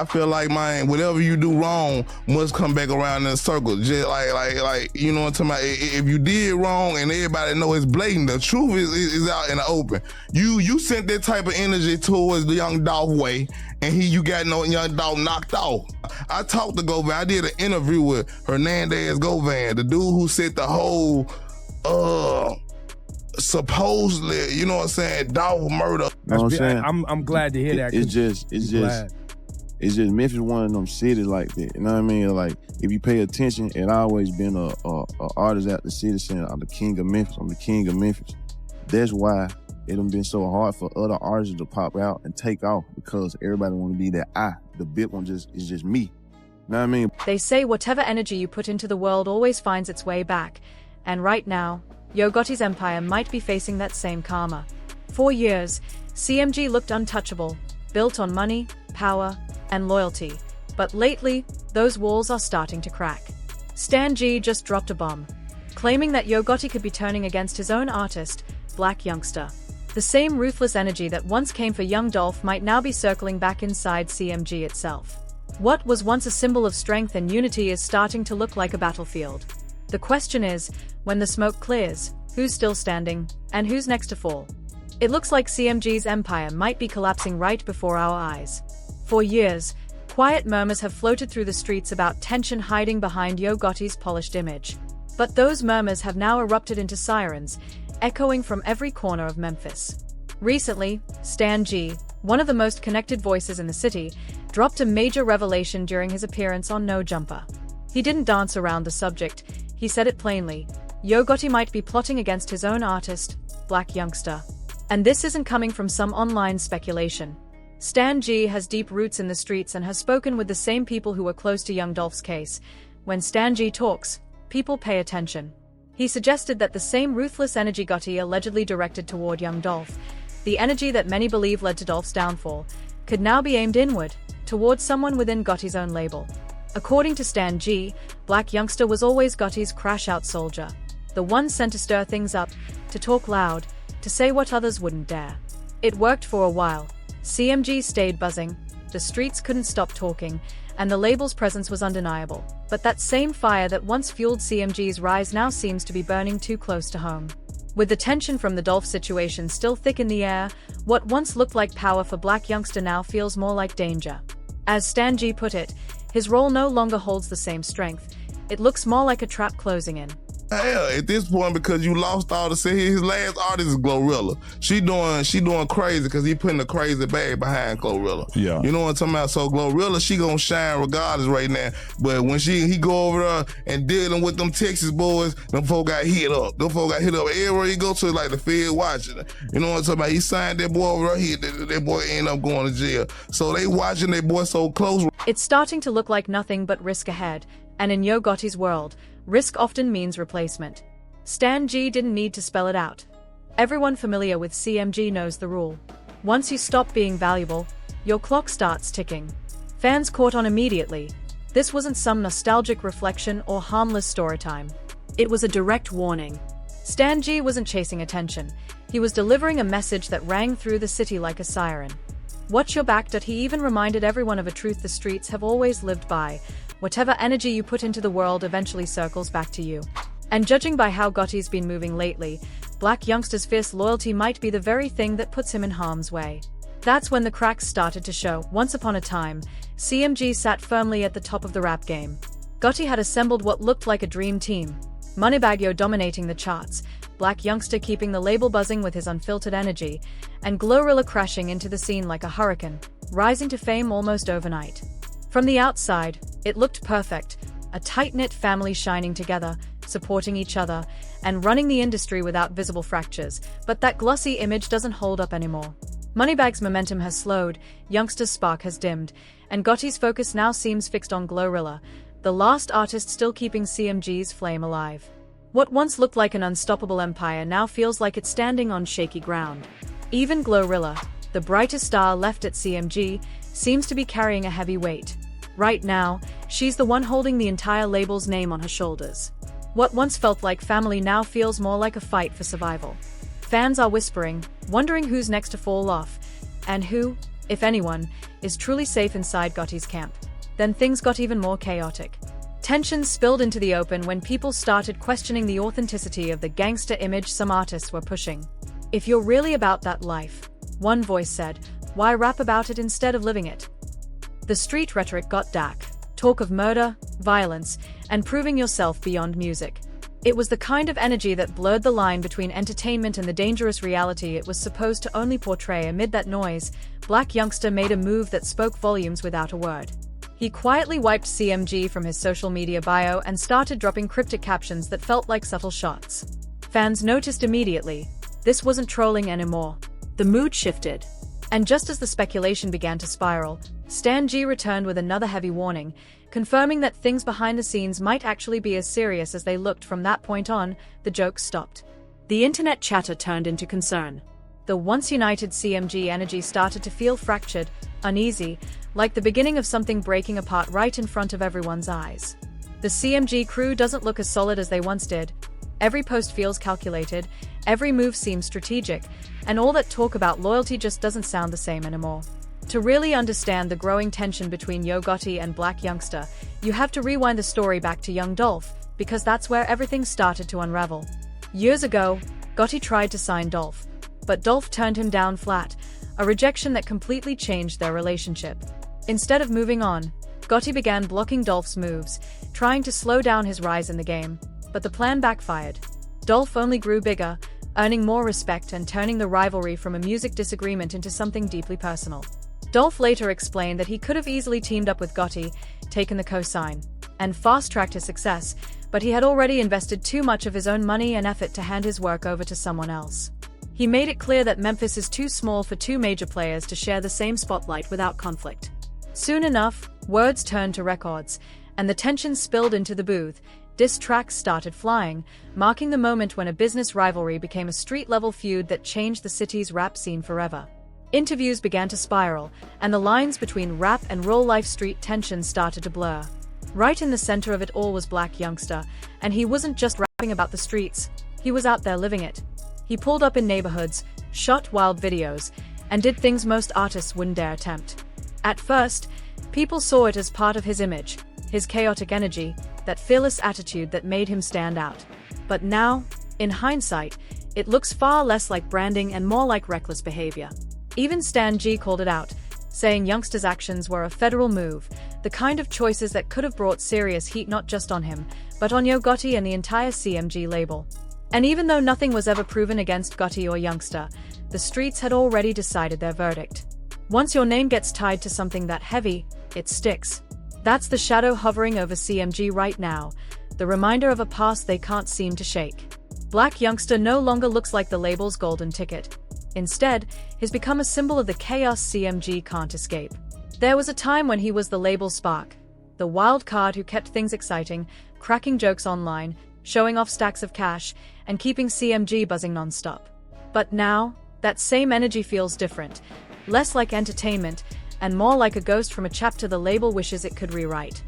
I feel like, man, whatever you do wrong must come back around in a circle. Just like, you know what I'm talking about? If you did wrong and everybody know it's blatant, the truth is out in the open. You sent that type of energy towards the Young Dolph way, and you got no Young Dolph knocked off. I talked to Govan. I did an interview with Hernandez Govan, the dude who said the whole, supposedly, you know what I'm saying, Dolph murder. You know what I'm saying? I'm glad to hear that. It's just Memphis one of them cities like that. You know what I mean? Like, if you pay attention, it always been a artist at the city saying, I'm the king of Memphis. I'm the king of Memphis. That's why it done been so hard for other artists to pop out and take off, because everybody want to be that I. The big one is just me. You know what I mean? They say whatever energy you put into the world always finds its way back. And right now, Yo Gotti's empire might be facing that same karma. For years, CMG looked untouchable, built on money, power, and loyalty. But lately, those walls are starting to crack. Stan G just dropped a bomb, claiming that Yo Gotti could be turning against his own artist, Blac Youngsta. The same ruthless energy that once came for Young Dolph might now be circling back inside CMG itself. What was once a symbol of strength and unity is starting to look like a battlefield. The question is, when the smoke clears, who's still standing, and who's next to fall? It looks like CMG's empire might be collapsing right before our eyes. For years, quiet murmurs have floated through the streets about tension hiding behind Yo Gotti's polished image. But those murmurs have now erupted into sirens, echoing from every corner of Memphis. Recently, Stan G, one of the most connected voices in the city, dropped a major revelation during his appearance on No Jumper. He didn't dance around the subject, he said it plainly. Yo Gotti might be plotting against his own artist, Blac Youngsta. And this isn't coming from some online speculation. Stan G has deep roots in the streets and has spoken with the same people who were close to Young Dolph's case. When Stan G talks, people pay attention. He suggested that the same ruthless energy Gotti allegedly directed toward Young Dolph, the energy that many believe led to Dolph's downfall, could now be aimed inward, towards someone within Gotti's own label. According to Stan G, Blac Youngsta was always Gotti's crash-out soldier, the one sent to stir things up, to talk loud, to say what others wouldn't dare. It worked for a while. CMG stayed buzzing, the streets couldn't stop talking, and the label's presence was undeniable. But that same fire that once fueled CMG's rise now seems to be burning too close to home. With the tension from the Dolph situation still thick in the air, what once looked like power for Blac Youngsta now feels more like danger. As Stan G put it, his role no longer holds the same strength. It looks more like a trap closing in. Hell, at this point, because you lost all the his last artist is Glorilla. She doing crazy because he putting a crazy bag behind Glorilla. Yeah. You know what I'm talking about? So Glorilla, she gonna shine regardless right now. But when he go over there and dealing with them Texas boys, them folk got hit up. Them folk got hit up everywhere he go to, like the Fed watching. You know what I'm talking about? He signed that boy over there, that boy ended up going to jail. So they watching that boy so close. It's starting to look like nothing but risk ahead. And in Yo Gotti's world, risk often means replacement. Stan G didn't need to spell it out. Everyone familiar with CMG knows the rule. Once you stop being valuable, your clock starts ticking. Fans caught on immediately. This wasn't some nostalgic reflection or harmless story time. It was a direct warning. Stan G wasn't chasing attention. He was delivering a message that rang through the city like a siren. Watch your back. He even reminded everyone of a truth the streets have always lived by. Whatever energy you put into the world eventually circles back to you. And judging by how Gotti's been moving lately, Blac Youngsta's fierce loyalty might be the very thing that puts him in harm's way. That's when the cracks started to show. Once upon a time, CMG sat firmly at the top of the rap game. Gotti had assembled what looked like a dream team. Moneybagg Yo dominating the charts, Blac Youngsta keeping the label buzzing with his unfiltered energy, and Glorilla crashing into the scene like a hurricane, rising to fame almost overnight. From the outside, it looked perfect, a tight-knit family shining together, supporting each other, and running the industry without visible fractures, but that glossy image doesn't hold up anymore. Moneybagg's momentum has slowed, Youngsta's spark has dimmed, and Gotti's focus now seems fixed on Glorilla, the last artist still keeping CMG's flame alive. What once looked like an unstoppable empire now feels like it's standing on shaky ground. Even Glorilla, the brightest star left at CMG, seems to be carrying a heavy weight. Right now, she's the one holding the entire label's name on her shoulders. What once felt like family now feels more like a fight for survival. Fans are whispering, wondering who's next to fall off, and who if anyone, is truly safe inside Gotti's camp. Then things got even more chaotic. Tensions spilled into the open when people started questioning the authenticity of the gangster image some artists were pushing. If you're really about that life, one voice said, why rap about it instead of living it? The street rhetoric got dark. Talk of murder, violence, and proving yourself beyond music. It was the kind of energy that blurred the line between entertainment and the dangerous reality it was supposed to only portray. Amid that noise, Blac Youngsta made a move that spoke volumes without a word. He quietly wiped CMG from his social media bio and started dropping cryptic captions that felt like subtle shots. Fans noticed immediately. This wasn't trolling anymore. The mood shifted. And just as the speculation began to spiral, Stan G returned with another heavy warning, confirming that things behind the scenes might actually be as serious as they looked. From that point on, the jokes stopped. The internet chatter turned into concern. The once united CMG energy started to feel fractured, uneasy, like the beginning of something breaking apart right in front of everyone's eyes. The CMG crew doesn't look as solid as they once did. Every post feels calculated, every move seems strategic, and all that talk about loyalty just doesn't sound the same anymore. To really understand the growing tension between Yo Gotti and Blac Youngsta, you have to rewind the story back to young Dolph, because that's where everything started to unravel. Years ago, Gotti tried to sign Dolph, but Dolph turned him down flat, a rejection that completely changed their relationship. Instead of moving on, Gotti began blocking Dolph's moves, trying to slow down his rise in the game, but the plan backfired. Dolph only grew bigger, earning more respect and turning the rivalry from a music disagreement into something deeply personal. Dolph later explained that he could have easily teamed up with Gotti, taken the co-sign, and fast-tracked his success, but he had already invested too much of his own money and effort to hand his work over to someone else. He made it clear that Memphis is too small for two major players to share the same spotlight without conflict. Soon enough, words turned to records, and the tension spilled into the booth. Diss tracks started flying, marking the moment when a business rivalry became a street-level feud that changed the city's rap scene forever. Interviews began to spiral, and the lines between rap and real-life street tension started to blur. Right in the center of it all was Blac Youngsta, and he wasn't just rapping about the streets, he was out there living it. He pulled up in neighborhoods, shot wild videos, and did things most artists wouldn't dare attempt. At first, people saw it as part of his image, his chaotic energy, that fearless attitude that made him stand out. But now, in hindsight, it looks far less like branding and more like reckless behavior. Even Stan G called it out, saying Youngsta's actions were a federal move, the kind of choices that could have brought serious heat not just on him, but on Yo Gotti and the entire CMG label. And even though nothing was ever proven against Gotti or Youngsta, the streets had already decided their verdict. Once your name gets tied to something that heavy, it sticks. That's the shadow hovering over CMG right now, the reminder of a past they can't seem to shake. Blac Youngsta no longer looks like the label's golden ticket. Instead, he's become a symbol of the chaos CMG can't escape. There was a time when he was the label's spark, the wild card who kept things exciting, cracking jokes online, showing off stacks of cash, and keeping CMG buzzing non-stop. But now, that same energy feels different, less like entertainment, and more like a ghost from a chapter the label wishes it could rewrite.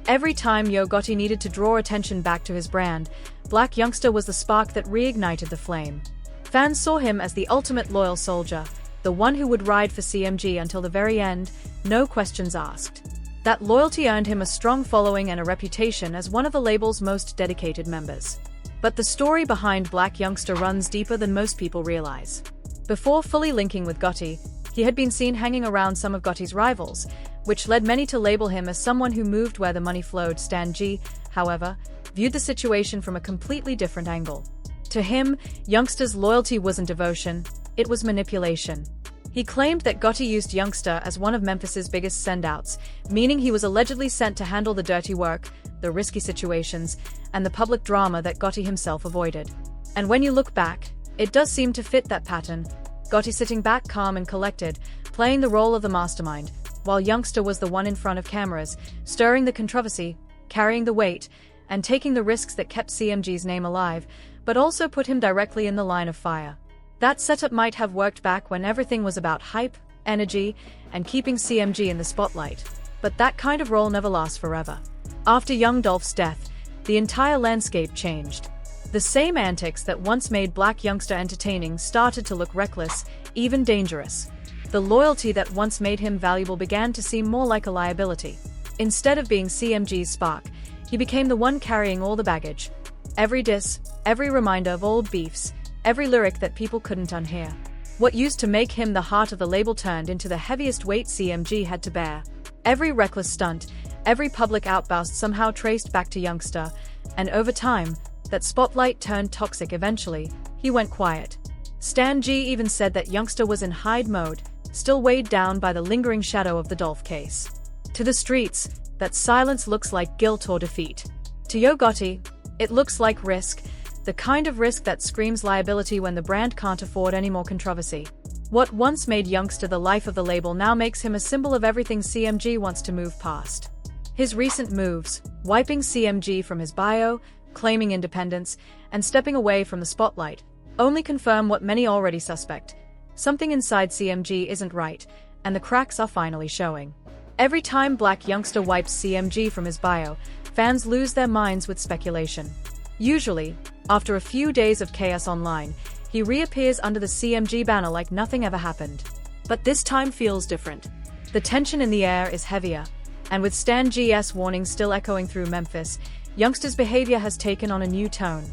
Every time Yo Gotti needed to draw attention back to his brand, Blac Youngsta was the spark that reignited the flame. Fans saw him as the ultimate loyal soldier, the one who would ride for CMG until the very end, no questions asked. That loyalty earned him a strong following and a reputation as one of the label's most dedicated members. But the story behind Blac Youngsta runs deeper than most people realize. Before fully linking with Gotti, he had been seen hanging around some of Gotti's rivals, which led many to label him as someone who moved where the money flowed. Stan G, however, viewed the situation from a completely different angle. To him, Youngsta's loyalty wasn't devotion, it was manipulation. He claimed that Gotti used Youngsta as one of Memphis's biggest sendouts, meaning he was allegedly sent to handle the dirty work, the risky situations, and the public drama that Gotti himself avoided. And when you look back, it does seem to fit that pattern. Gotti sitting back calm and collected, playing the role of the mastermind, while Youngsta was the one in front of cameras, stirring the controversy, carrying the weight, and taking the risks that kept CMG's name alive, but also put him directly in the line of fire. That setup might have worked back when everything was about hype, energy, and keeping CMG in the spotlight, but that kind of role never lasts forever. After young Dolph's death, the entire landscape changed. The same antics that once made Blac Youngsta entertaining started to look reckless, even dangerous. The loyalty that once made him valuable began to seem more like a liability. Instead of being CMG's spark, he became the one carrying all the baggage. Every diss, every reminder of old beefs, every lyric that people couldn't unhear. What used to make him the heart of the label turned into the heaviest weight CMG had to bear. Every reckless stunt, every public outburst somehow traced back to Youngsta, and over time, that spotlight turned toxic. Eventually, he went quiet. Stan G even said that Youngsta was in hide mode, still weighed down by the lingering shadow of the Dolph case. To the streets, that silence looks like guilt or defeat. To Yo Gotti, it looks like risk, the kind of risk that screams liability when the brand can't afford any more controversy. What once made Youngsta the life of the label now makes him a symbol of everything CMG wants to move past. His recent moves, wiping CMG from his bio, claiming independence, and stepping away from the spotlight, only confirm what many already suspect. Something inside CMG isn't right, and the cracks are finally showing. Every time Blac Youngsta wipes CMG from his bio, fans lose their minds with speculation. Usually, after a few days of chaos online, he reappears under the CMG banner like nothing ever happened. But this time feels different. The tension in the air is heavier, and with Stan G's warnings still echoing through Memphis, Youngsta's behavior has taken on a new tone.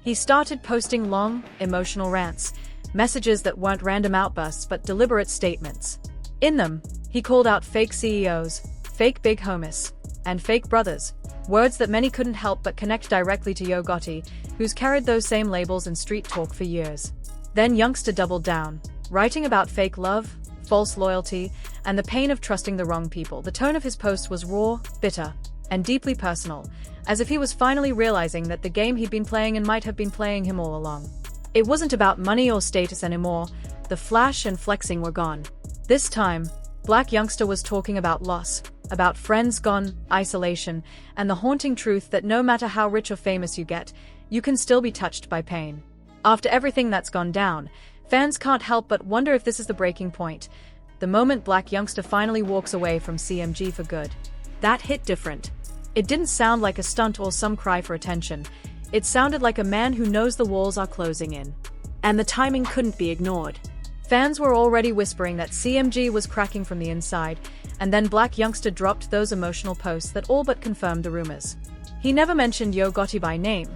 He started posting long, emotional rants, messages that weren't random outbursts but deliberate statements. In them, he called out fake CEOs, fake big homies, and fake brothers, words that many couldn't help but connect directly to Yo Gotti, who's carried those same labels in street talk for years. Then Youngsta doubled down, writing about fake love, false loyalty, and the pain of trusting the wrong people. The tone of his post was raw, bitter, and deeply personal, as if he was finally realizing that the game he'd been playing and might have been playing him all along. It wasn't about money or status anymore. The flash and flexing were gone. This time, Blac Youngsta was talking about loss, about friends gone, isolation, and the haunting truth that no matter how rich or famous you get, you can still be touched by pain. After everything that's gone down, fans can't help but wonder if this is the breaking point, the moment Blac Youngsta finally walks away from CMG for good. That hit different. It didn't sound like a stunt or some cry for attention. It sounded like a man who knows the walls are closing in. And the timing couldn't be ignored. Fans were already whispering that CMG was cracking from the inside, and then Blac Youngsta dropped those emotional posts that all but confirmed the rumors. He never mentioned Yo Gotti by name,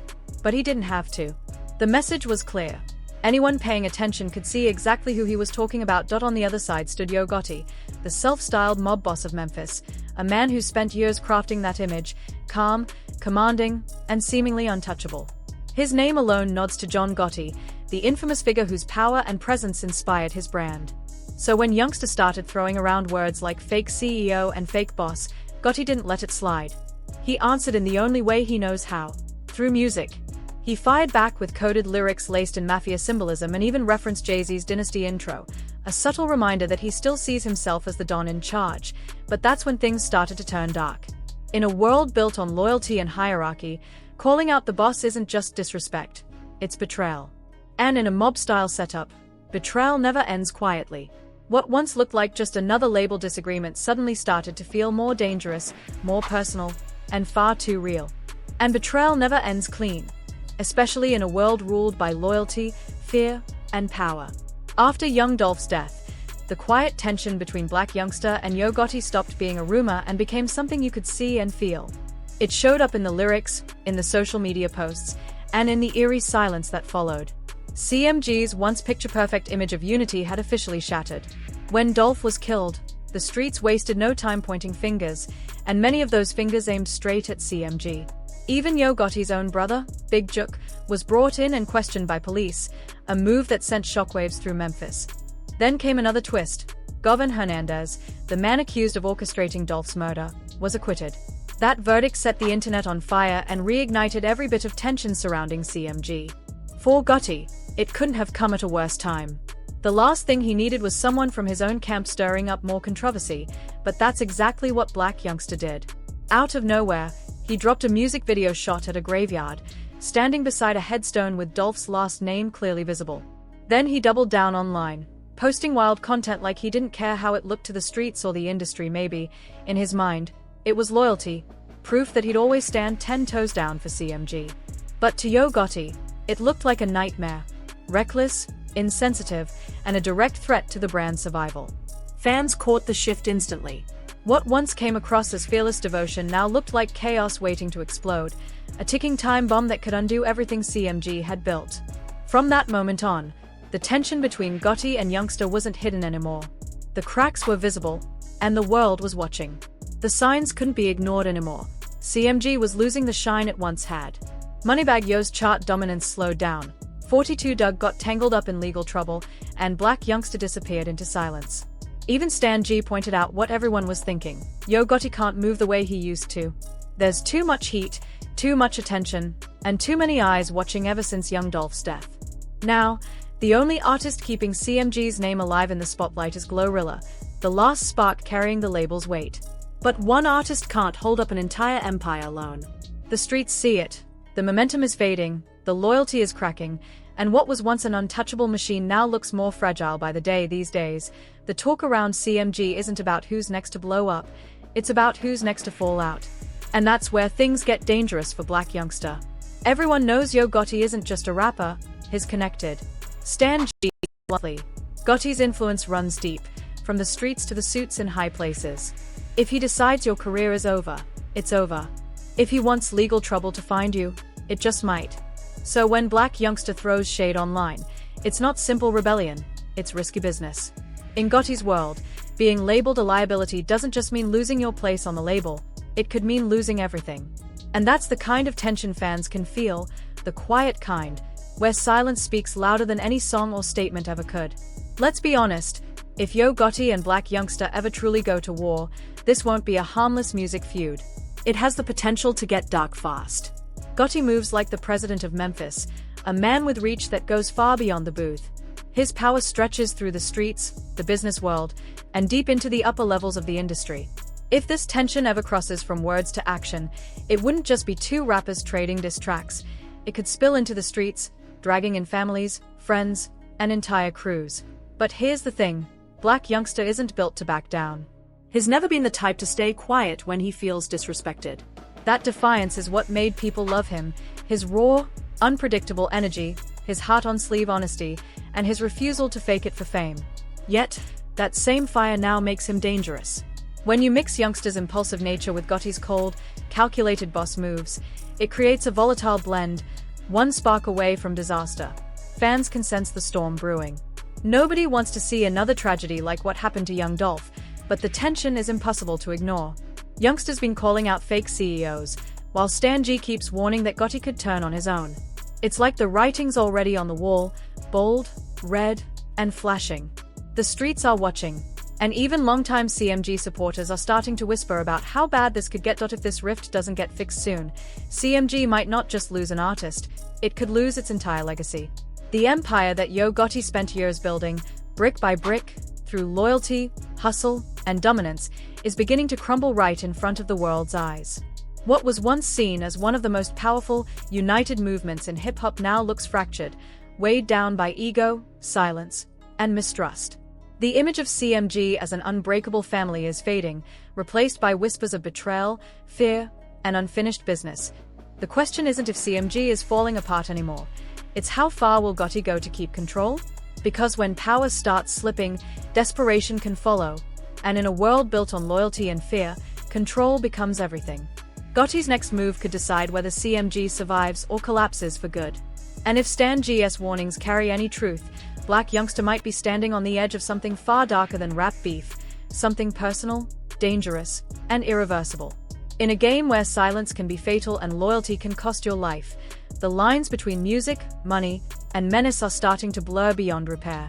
but he didn't have to. The message was clear. Anyone paying attention could see exactly who he was talking about. On the other side stood Yo Gotti, the self-styled mob boss of Memphis, a man who spent years crafting that image, calm, commanding, and seemingly untouchable. His name alone nods to John Gotti, the infamous figure whose power and presence inspired his brand. So when Youngsta started throwing around words like fake CEO and fake boss, Gotti didn't let it slide. He answered in the only way he knows how, through music. He fired back with coded lyrics laced in mafia symbolism and even referenced Jay-Z's Dynasty intro, a subtle reminder that he still sees himself as the Don in charge. But that's when things started to turn dark. In a world built on loyalty and hierarchy, calling out the boss isn't just disrespect, it's betrayal. And in a mob-style setup, betrayal never ends quietly. What once looked like just another label disagreement suddenly started to feel more dangerous, more personal, and far too real. And betrayal never ends clean, especially in a world ruled by loyalty, fear, and power. After young Dolph's death, the quiet tension between Blac Youngsta and Yo Gotti stopped being a rumor and became something you could see and feel. It showed up in the lyrics, in the social media posts, and in the eerie silence that followed. CMG's once picture-perfect image of unity had officially shattered. When Dolph was killed, the streets wasted no time pointing fingers, and many of those fingers aimed straight at CMG. Even Yo Gotti's own brother, Big Juk, was brought in and questioned by police, a move that sent shockwaves through Memphis. Then came another twist. Govan Hernandez, the man accused of orchestrating Dolph's murder, was acquitted. That verdict set the internet on fire and reignited every bit of tension surrounding CMG. For Gotti, it couldn't have come at a worse time. The last thing he needed was someone from his own camp stirring up more controversy, but that's exactly what Blac Youngsta did. Out of nowhere, he dropped a music video shot at a graveyard, standing beside a headstone with Dolph's last name clearly visible. Then he doubled down online, posting wild content like he didn't care how it looked to the streets or the industry. Maybe, in his mind, it was loyalty, proof that he'd always stand 10 toes down for CMG. But to Yo Gotti, it looked like a nightmare, reckless, insensitive, and a direct threat to the brand's survival. Fans caught the shift instantly. What once came across as fearless devotion now looked like chaos waiting to explode, a ticking time bomb that could undo everything CMG had built. From that moment on, the tension between Gotti and Youngsta wasn't hidden anymore. The cracks were visible, and the world was watching. The signs couldn't be ignored anymore. CMG was losing the shine it once had. Moneybagg Yo's chart dominance slowed down. 42 Dugg got tangled up in legal trouble, and Blac Youngsta disappeared into silence. Even Stan G pointed out what everyone was thinking. Yo Gotti can't move the way he used to. There's too much heat, too much attention, and too many eyes watching ever since young Dolph's death. Now, the only artist keeping CMG's name alive in the spotlight is Glorilla, the last spark carrying the label's weight. But one artist can't hold up an entire empire alone. The streets see it. The momentum is fading, the loyalty is cracking, and what was once an untouchable machine now looks more fragile by the day these days. The talk around CMG isn't about who's next to blow up, it's about who's next to fall out. And that's where things get dangerous for Blac Youngsta. Everyone knows Yo Gotti isn't just a rapper, he's connected. Stan G is bluntly. Gotti's influence runs deep, from the streets to the suits in high places. If he decides your career is over, it's over. If he wants legal trouble to find you, it just might. So when Blac Youngsta throws shade online, it's not simple rebellion, it's risky business. In Gotti's world, being labeled a liability doesn't just mean losing your place on the label, it could mean losing everything. And that's the kind of tension fans can feel, the quiet kind, where silence speaks louder than any song or statement ever could. Let's be honest, if Yo Gotti and Blac Youngsta ever truly go to war, this won't be a harmless music feud. It has the potential to get dark fast. Gotti moves like the president of Memphis, a man with reach that goes far beyond the booth. His power stretches through the streets, the business world, and deep into the upper levels of the industry. If this tension ever crosses from words to action, it wouldn't just be two rappers trading diss tracks. It could spill into the streets, dragging in families, friends, and entire crews. But here's the thing, Blac Youngsta isn't built to back down. He's never been the type to stay quiet when he feels disrespected. That defiance is what made people love him, his raw, unpredictable energy, his heart-on-sleeve honesty, and his refusal to fake it for fame. Yet, that same fire now makes him dangerous. When you mix Youngsta's impulsive nature with Gotti's cold, calculated boss moves, it creates a volatile blend, one spark away from disaster. Fans can sense the storm brewing. Nobody wants to see another tragedy like what happened to young Dolph, but the tension is impossible to ignore. Youngsta's been calling out fake CEOs, while Stan G keeps warning that Gotti could turn on his own. It's like the writing's already on the wall, bold, red, and flashing. The streets are watching, and even longtime CMG supporters are starting to whisper about how bad this could get. If this rift doesn't get fixed soon, CMG might not just lose an artist, it could lose its entire legacy. The empire that Yo Gotti spent years building, brick by brick, through loyalty, hustle, and dominance, is beginning to crumble right in front of the world's eyes. What was once seen as one of the most powerful, united movements in hip-hop now looks fractured, weighed down by ego, silence, and mistrust. The image of CMG as an unbreakable family is fading, replaced by whispers of betrayal, fear, and unfinished business. The question isn't if CMG is falling apart anymore, it's how far will Gotti go to keep control? Because when power starts slipping, desperation can follow. And in a world built on loyalty and fear, control becomes everything. Gotti's next move could decide whether CMG survives or collapses for good. And if Stan G's warnings carry any truth, Blac Youngsta might be standing on the edge of something far darker than rap beef, something personal, dangerous, and irreversible. In a game where silence can be fatal and loyalty can cost your life, the lines between music, money, and menace are starting to blur beyond repair.